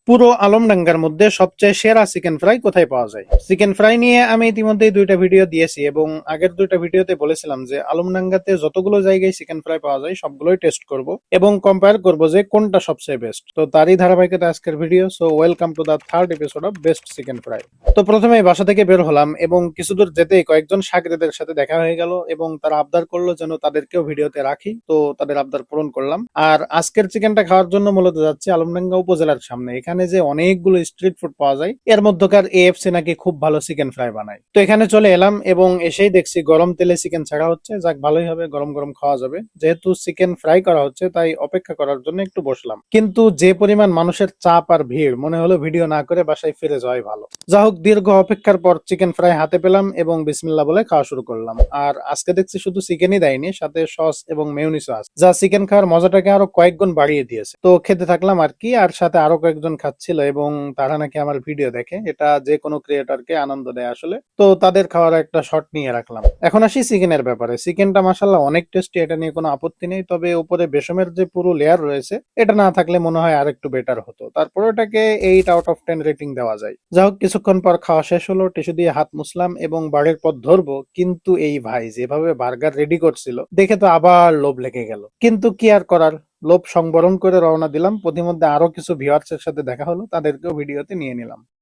পুরো আলমডাঙ্গার মধ্যে সবচেয়ে সেরা চিকেন ফ্রাই কোথায় পাওয়া যায়? চিকেন ফ্রাই নিয়ে আমি ইতিমধ্যেই দুইটা ভিডিও দিয়েছি এবং আগের দুইটা ভিডিওতে বলেছিলাম যে আলমডাঙ্গাতে যতগুলো জায়গায় চিকেন ফ্রাই পাওয়া যায় সবগুলোই টেস্ট করব এবং কম্পেয়ার করব যে কোনটা সবচেয়ে বেস্ট। তো তারই ধারাবাহিকতা আজকের video. So welcome to the third episode of best chicken fry. তো প্রথমেই বাসা থেকে বের হলাম এবং কিছু দূর যেতেই কয়েকজন সাগরেদের সাথে দেখা হয়ে গেল এবং তারা আবদার করলো যেন তাদেরকেও ভিডিওতে রাখি। তো তাদের আবদার পূরণ করলাম। আর আজকের চিকেনটা খাওয়ার জন্য মূলত যাচ্ছি আলমডাঙ্গা উপজেলার সামনে। এখানে যে অনেকগুলো স্ট্রিট ফুড পাওয়া যায় এর মধ্যকার এএফসি নাকি খুব ভালো চিকেন ফ্রাই বানায়। তো এখানে চলে এলাম এবং এসেই দেখছি গরম তেলে চিকেন ছাড়া হচ্ছে। যাক, ভালোই হবে, গরম গরম খাওয়া যাবে। যেহেতু চিকেন ফ্রাই করা হচ্ছে তাই অপেক্ষা করার জন্য একটু বসলাম, কিন্তু যে পরিমাণ মানুষের চাপ আর ভিড়, মনে হলো ভিডিও না করে বাসায় ফিরে যাওয়াই ভালো। যা হোক, দীর্ঘ অপেক্ষার পর চিকেন ফ্রাই হাতে পেলাম এবং বিসমিল্লাহ বলে খাওয়া শুরু করলাম। আর আজকে দেখছি শুধু চিকেনই দেয়নি, সাথে সস এবং মেয়োনিজও আছে, যা চিকেন খাওয়ার মজাটাকে আরো কয়েক গুণ বাড়িয়ে দিয়েছে। তো খেতে থাকলাম আর কি। আর সাথে আরো কয়েকজন খাচ্ছিল এবং তারা নাকি আমার ভিডিও দেখে। এটা যে কোনো ক্রিয়েটরকে আনন্দ দেয় আসলে। তো তাদের খাওয়ার একটা শট নিয়ে রাখলাম। এখন আসি চিকেনের ব্যাপারে। চিকেনটা মাশাআল্লাহ অনেক টেস্টি, এটা নিয়ে কোনো আপত্তি নেই। তবে উপরে বেসমের যে পুরো লেয়ার রয়েছে এটা না থাকলে মনে হয় আর একটু বেটার হতো। তারপরে ওটাকে 8 আউট অফ 10 রেটিং দেওয়া যায়। যা হোক, কিছুক্ষণ পর খাওয়া শেষ হলো, টিস্যু দিয়ে হাত মুছলাম এবং বাড়ির পথ ধরবো, কিন্তু এই ভাই যেভাবে বার্গার রেডি করছিল দেখে তো আবার লোভ লেগে গেল। কিন্তু কি আর করার, লোভ সংবরণ করে রওনা দিলাম। পথিমধ্যে আরো কিছু ভিউয়ার্স এর সাথে দেখা হলো, তাদেরকেও ভিডিওতে নিয়ে নিলাম।